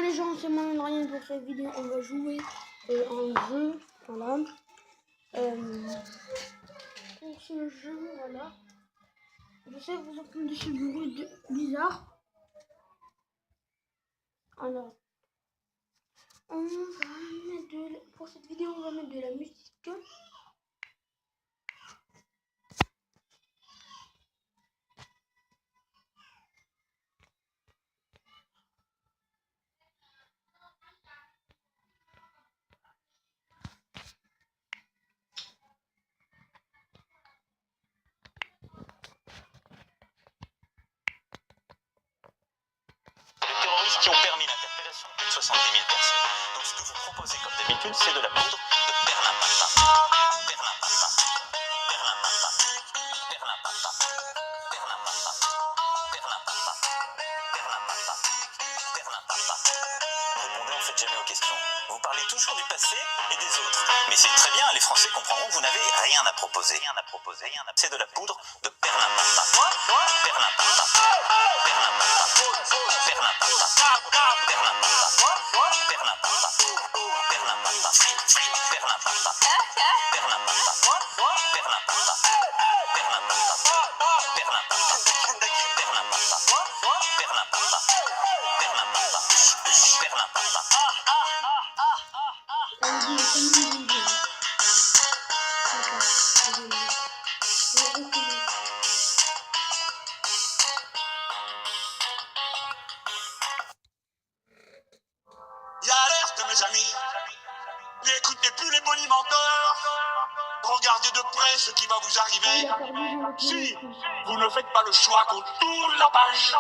les gens, c'est moi Ryan pour cette vidéo. On va jouer un jeu, voilà. Pour ce jeu, voilà. Je sais que vous entendez ce bruit bizarre. Alors, on va mettre pour cette vidéo, on va mettre de la musique. Qui ont permis l'interpellation de plus de 70 000 personnes. Donc ce que vous proposez comme d'habitude, c'est de la poudre de perlimpinpin. Perlimpinpin. Perlimpinpin. Perlimpinpin. Perlimpinpin. Perlimpinpin. Perlimpinpin. Perlimpinpin. Répondez en fait jamais aux questions. Vous parlez toujours du passé et des autres. Mais c'est très bien, les Français comprendront que vous n'avez rien à proposer. Rien à proposer. Rien à... C'est de la poudre de perlimpinpin. Perlimpinpin. Il y a alerte, mes amis. N'écoutez plus les bonimenteurs. Regardez de près ce qui va vous arriver. Si vous ne faites pas le choix qu'on tourne la page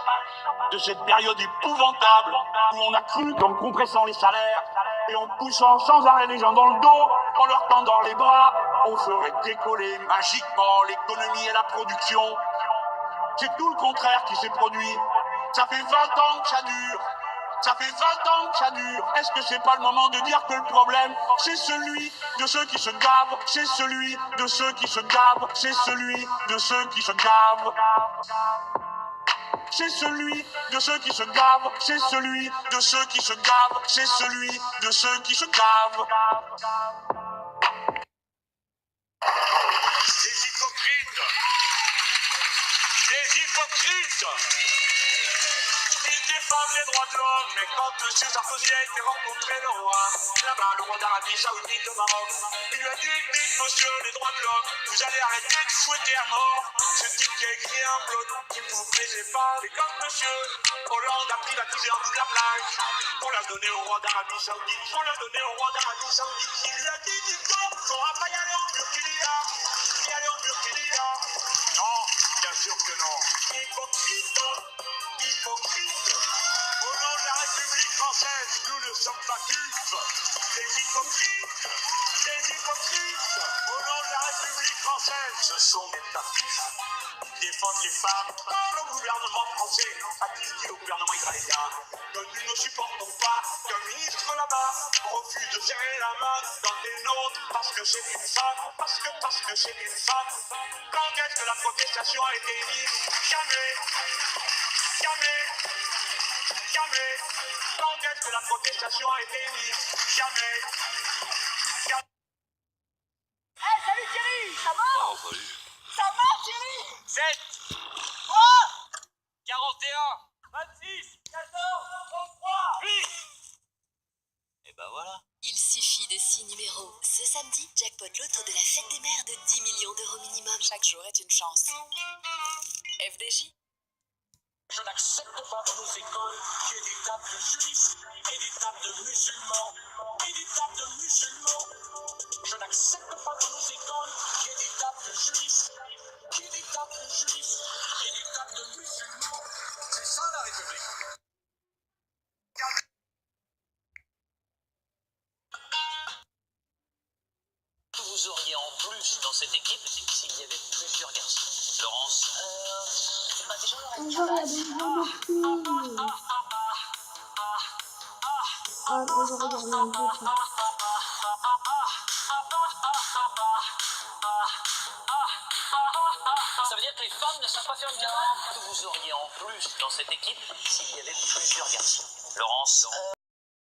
de cette période épouvantable où on a cru qu'en compressant les salaires et en poussant sans arrêt les gens dans le dos, en leur tendant les bras, on ferait décoller magiquement l'économie et la production. C'est tout le contraire qui s'est produit. Ça fait 20 ans que ça dure. Ça fait 20 ans que ça dure. Est-ce que c'est pas le moment de dire que le problème, c'est celui de ceux qui se gavent, c'est celui de ceux qui se gavent, c'est celui de ceux qui se gavent. C'est celui de ceux qui se gavent, c'est celui de ceux qui se gavent, c'est celui de ceux qui se gavent. Des hypocrites. Des hypocrites. Ils défendent les droits de l'homme, mais quand M. Sarkozy a été rencontré le roi, là-bas, le roi d'Arabie Saoudite au Maroc, il lui a dit, dites monsieur, les droits de l'homme, vous allez arrêter de fouetter à mort ce type qui a écrit un blog qui ne vous plaisait pas. Et quand monsieur Hollande a privatisé un bout de la plage, on l'a donné au roi d'Arabie Saoudite, on l'a donné au roi d'Arabie Saoudite, il lui a dit, dites donc, on va pas y aller en Burkina, y aller en Burkina. Non, bien sûr que non. Hypocrite, hypocrite. Au nom de la République française, nous ne sommes pas dupes. Des hypocrites, des hypocrites. Au nom de la République française, ce sont des tartuffes. Ils défendent les femmes. Le gouvernement français a-t-il dit au gouvernement israélien que nous ne supportons pas qu'un ministre là-bas refuse de serrer la main dans des nôtres parce que c'est une femme, parce que c'est une femme. Quand est-ce que la protestation a été émise? Jamais. Jamais. Jamais. Quand est-ce que la protestation a été émise? Jamais. Jamais. Hey, salut Thierry, ça va? Oh, salut. Ça va Thierry? 7, Quoi? 41, 26, 14, 33. vite. Et ben voilà. Il suffit de 6 numéros. Ce samedi, jackpot loto de la fête des mères de 10 millions d'euros minimum. Chaque jour est une chance. FDJ. Je n'accepte pas dans nos écoles qu'il y ait des tables de juifs et des tables de musulmans. Et des tables de musulmans. Je n'accepte pas dans nos écoles qu'il y ait des tables de juifs, qu'il y ait des tables de juifs et des tables de musulmans. C'est ça la République. Vous auriez en plus dans cette équipe s'il y avait plusieurs garçons. Laurence, Déjà, On va regarder une vidéo de film. Ah, on va regarder un peu ça. ça veut dire que les femmes ne savent pas faire une carotte. vous auriez en plus dans cette équipe s'il y avait plusieurs garçons. Laurence,